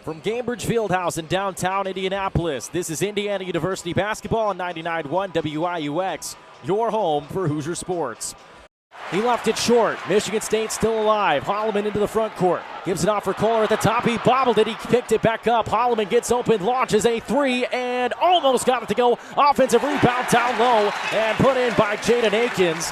From Cambridge Fieldhouse in downtown Indianapolis, this is Indiana University basketball on 99.1 WIUX, your home for Hoosier sports. He left it short. Michigan State still alive. Holloman into the front court. Gives it off for Kohler at the top. He bobbled it. He picked it back up. Holloman gets open, launches a three, and almost got it to go. Offensive rebound down low and put in by Jaden Akins.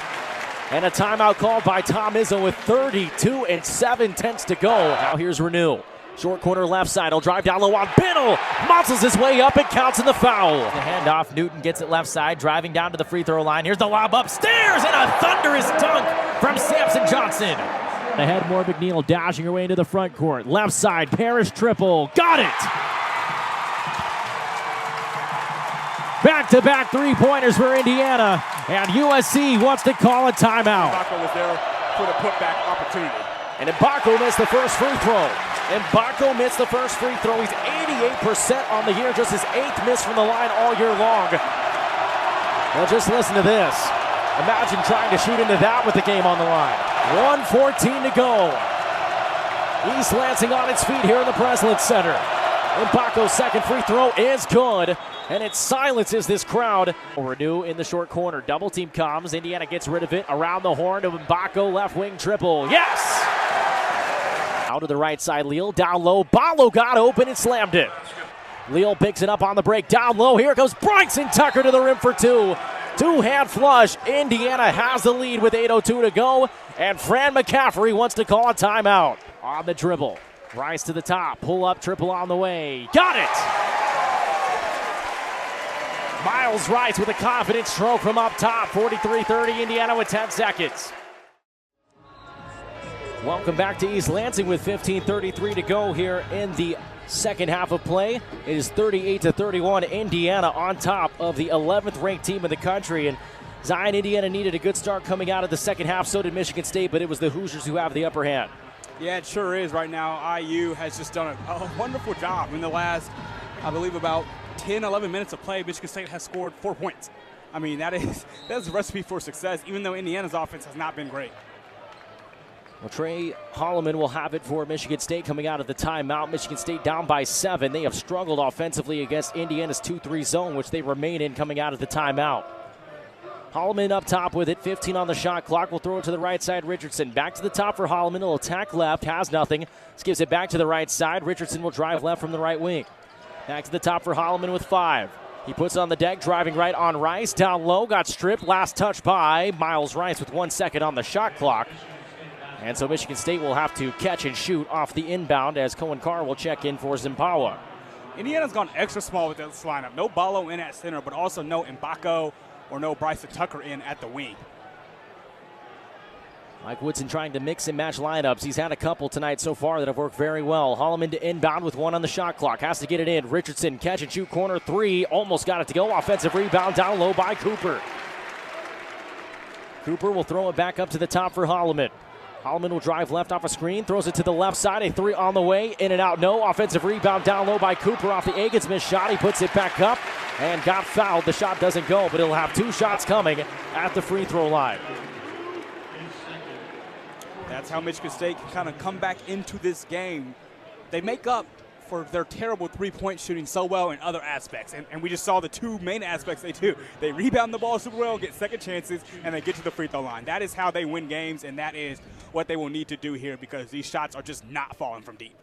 And a timeout called by Tom Izzo with 32 and 7/10 to go. Now here's Renew. Short corner left side. He'll drive down low on Biddle. Muscles his way up and counts in the foul. The handoff. Newton gets it left side, driving down to the free throw line. Here's the lob upstairs and a thunderous dunk from Samson Johnson. Ahead, more McNeil dashing her way into the front court. Left side, Parrish triple. Got it! Back-to-back three-pointers for Indiana. And USC wants to call a timeout. Mbako was there for the putback opportunity. And Mbako missed the first free throw. Mbako missed the first free throw. He's 88% on the year, just his 8th miss from the line all year long. Well, just listen to this. Imagine trying to shoot into that with the game on the line. 1:14 to go. East Lansing on its feet here in the Breslin Center. Mbako's second free throw is good, and it silences this crowd. Renew in the short corner. Double team comes. Indiana gets rid of it. Around the horn to Mbako. Left wing triple. Yes! Out to the right side, Leal down low. Ballo got open and slammed it. Leal picks it up on the break. Down low. Here goes Bryson Tucker to the rim for two. Two-hand flush. Indiana has the lead with 8:02 to go. And Fran McCaffrey wants to call a timeout. On the dribble. Rise to the top. Pull up triple on the way. Got it! Miles Rice with a confident stroke from up top. 43-30 Indiana with 10 seconds. Welcome back to East Lansing with 15:33 to go here in the second half of play. It is 38-31 Indiana on top of the 11th ranked team in the country. And Zion, Indiana needed a good start coming out of the second half. So did Michigan State, but it was the Hoosiers who have the upper hand. Yeah, it sure is right now. IU has just done a wonderful job. In the last, I believe, about 10, 11 minutes of play, Michigan State has scored 4 points. I mean, that's a recipe for success, even though Indiana's offense has not been great. Well, Trey Holloman will have it for Michigan State coming out of the timeout. Michigan State down by 7. They have struggled offensively against Indiana's 2-3 zone, which they remain in coming out of the timeout. Holloman up top with it, 15 on the shot clock. We'll throw it to the right side, Richardson. Back to the top for Holloman. He'll attack left, has nothing. Skips it back to the right side. Richardson will drive left from the right wing. Back to the top for Holloman with 5. He puts it on the deck, driving right on Rice. Down low, got stripped. Last touch by Miles Rice with 1 second on the shot clock. And so Michigan State will have to catch and shoot off the inbound as Cohen Carr will check in for Zimpawa. Indiana's gone extra small with this lineup. No Ballo in at center, but also no Mbako or no Bryson Tucker in at the wing. Mike Woodson trying to mix and match lineups. He's had a couple tonight so far that have worked very well. Holloman to inbound with 1 on the shot clock. Has to get it in. Richardson catch and shoot corner 3. Almost got it to go. Offensive rebound down low by Cooper. Cooper will throw it back up to the top for Holloman. Holloman will drive left off a screen, throws it to the left side, a 3 on the way, in and out, no. Offensive rebound down low by Cooper off the Agins missed shot. He puts it back up and got fouled. The shot doesn't go, but he'll have 2 shots coming at the free throw line. That's how Michigan State can kind of come back into this game. They make up for their terrible three-point shooting so well in other aspects. And we just saw the 2 main aspects they do. They rebound the ball super well, get second chances, and they get to the free throw line. That is how they win games, and that is what they will need to do here because these shots are just not falling from deep.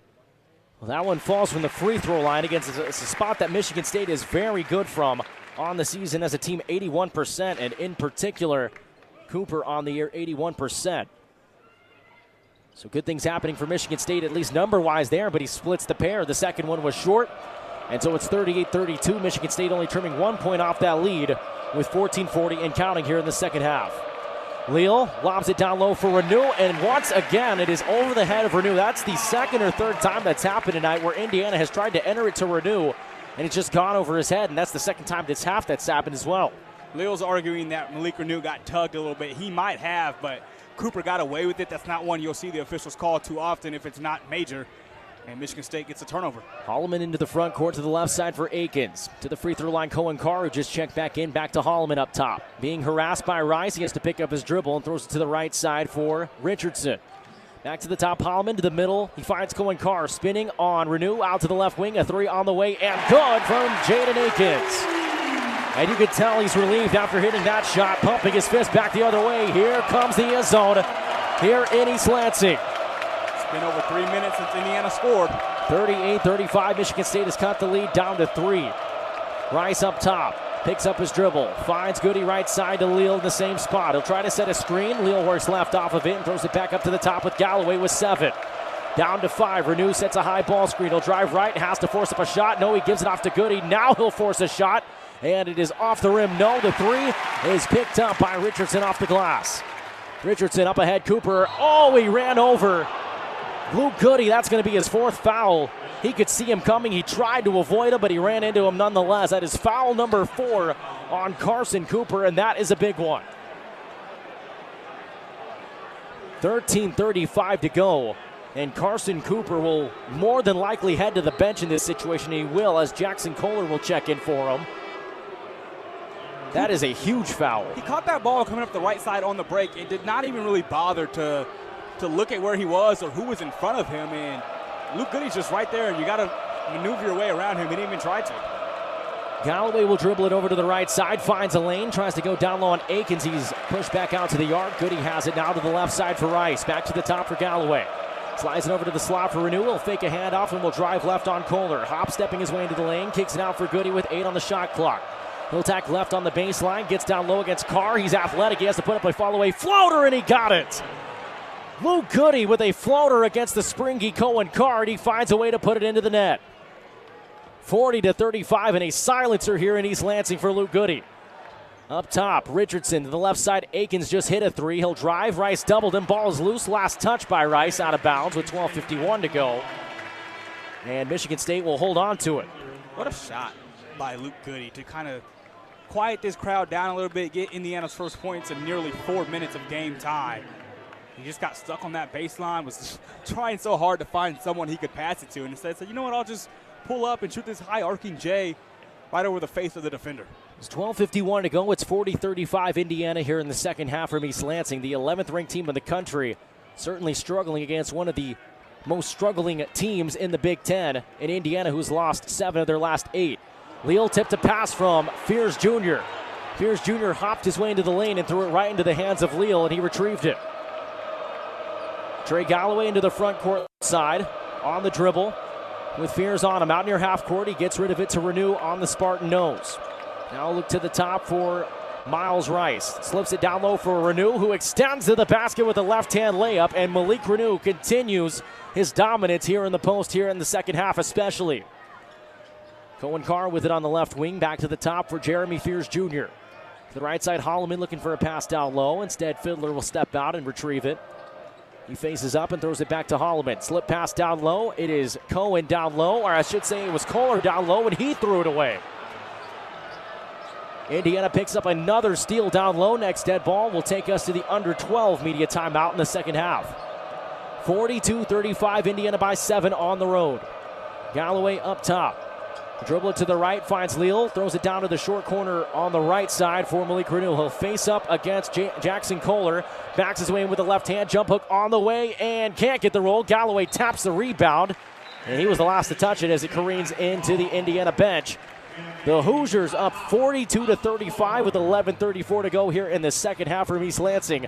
Well, that one falls from the free throw line against a spot that Michigan State is very good from on the season as a team, 81%, and in particular, Cooper on the year, 81%. So good things happening for Michigan State, at least number-wise there, but he splits the pair. The second one was short, and so it's 38-32. Michigan State only trimming 1 point off that lead with 14:40 and counting here in the second half. Leal lobs it down low for Renew, and once again, it is over the head of Renew. That's the second or third time that's happened tonight where Indiana has tried to enter it to Renew, and it's just gone over his head, and that's the second time this half that's happened as well. Leal's arguing that Malik Renew got tugged a little bit. He might have, but Cooper got away with it. That's not one you'll see the officials call too often if it's not major. And Michigan State gets a turnover. Holloman into the front court to the left side for Akins. To the free throw line, Cohen Carr, who just checked back in, back to Holloman up top. Being harassed by Rice, he has to pick up his dribble and throws it to the right side for Richardson. Back to the top, Holloman to the middle. He finds Cohen Carr spinning on Renew, out to the left wing. A three on the way, and good from Jaden Akins. And you can tell he's relieved after hitting that shot, pumping his fist back the other way. Here comes the zone here in East Lansing. It's been over 3 minutes since Indiana scored. 38-35, Michigan State has cut the lead down to 3. Rice up top, picks up his dribble, finds Goody right side to Leal in the same spot. He'll try to set a screen. Leal works left off of it and throws it back up to the top with Galloway with 7. Down to 5. Renew sets a high ball screen. He'll drive right, has to force up a shot. No, he gives it off to Goody. Now he'll force a shot, and it is off the rim. No, the 3 is picked up by Richardson off the glass. Richardson up ahead, Cooper. Oh, he ran over Luke Goody. That's going to be his 4th foul. He could see him coming. He tried to avoid him, but he ran into him nonetheless. That is foul number 4 on Carson Cooper, and that is a big one. 13:35 to go, and Carson Cooper will more than likely head to the bench in this situation. He will, as Jackson Kohler will check in for him. That is a huge foul. He caught that ball coming up the right side on the break and did not even really bother to look at where he was or who was in front of him. And Luke Goody's just right there, and you got to maneuver your way around him. He didn't even try to. Galloway will dribble it over to the right side, finds a lane, tries to go down low on Akins. He's pushed back out to the yard. Goody has it now to the left side for Rice. Back to the top for Galloway. Slides it over to the slot for Renew. He'll fake a handoff and will drive left on Kohler. Hop stepping his way into the lane, kicks it out for Goody with 8 on the shot clock. He'll tack left on the baseline, gets down low against Carr. He's athletic. He has to put up a follow-away floater, and he got it. Luke Goody with a floater against the springy Cohen Carr, and he finds a way to put it into the net. 40-35, and a silencer here in East Lansing for Luke Goody. Up top, Richardson to the left side. Akins just hit a 3. He'll drive. Rice doubled him. Ball is loose. Last touch by Rice, out of bounds with 12:51 to go. And Michigan State will hold on to it. What a shot by Luke Goody to kind of quiet this crowd down a little bit, get Indiana's first points in nearly 4 minutes of game time. He just got stuck on that baseline, was trying so hard to find someone he could pass it to, and instead said, you know what, I'll just pull up and shoot this high arcing J right over the face of the defender. It's 12:51 to go. It's 40-35 Indiana here in the second half from East Lansing. The 11th ranked team in the country, certainly struggling against one of the most struggling teams in the Big Ten in Indiana, who's lost 7 of their last 8. Leal tipped a pass from Fears Jr. Fears Jr. hopped his way into the lane and threw it right into the hands of Leal, and he retrieved it. Trey Galloway into the front court side on the dribble with Fears on him. Out near half court, he gets rid of it to Renew on the Spartan nose. Now look to the top for Miles Rice. Slips it down low for Renew, who extends to the basket with a left-hand layup, and Malik Renew continues his dominance here in the post here in the second half especially. Cohen Carr with it on the left wing. Back to the top for Jeremy Fears Jr. To the right side, Holloman looking for a pass down low. Instead, Fiddler will step out and retrieve it. He faces up and throws it back to Holloman. Slip pass down low. It is Cohen down low, or I should say it was Kohler down low, and he threw it away. Indiana picks up another steal down low. Next dead ball will take us to the under 12 media timeout in the second half. 42-35, Indiana by 7 on the road. Galloway up top. Dribble it to the right, finds Leal, throws it down to the short corner on the right side for Malik Renew. He'll face up against Jackson Kohler, backs his way in with the left hand, jump hook on the way, and can't get the roll. Galloway taps the rebound, and he was the last to touch it as it careens into the Indiana bench. The Hoosiers up 42-35 with 11:34 to go here in the second half from East Lansing.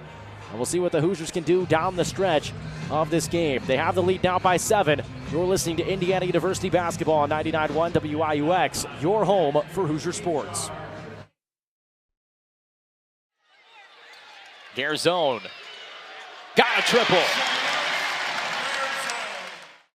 And we'll see what the Hoosiers can do down the stretch of this game. They have the lead now by 7. You're listening to Indiana University Basketball on 99.1 WIUX, your home for Hoosier Sports. Gare zone. Got a triple.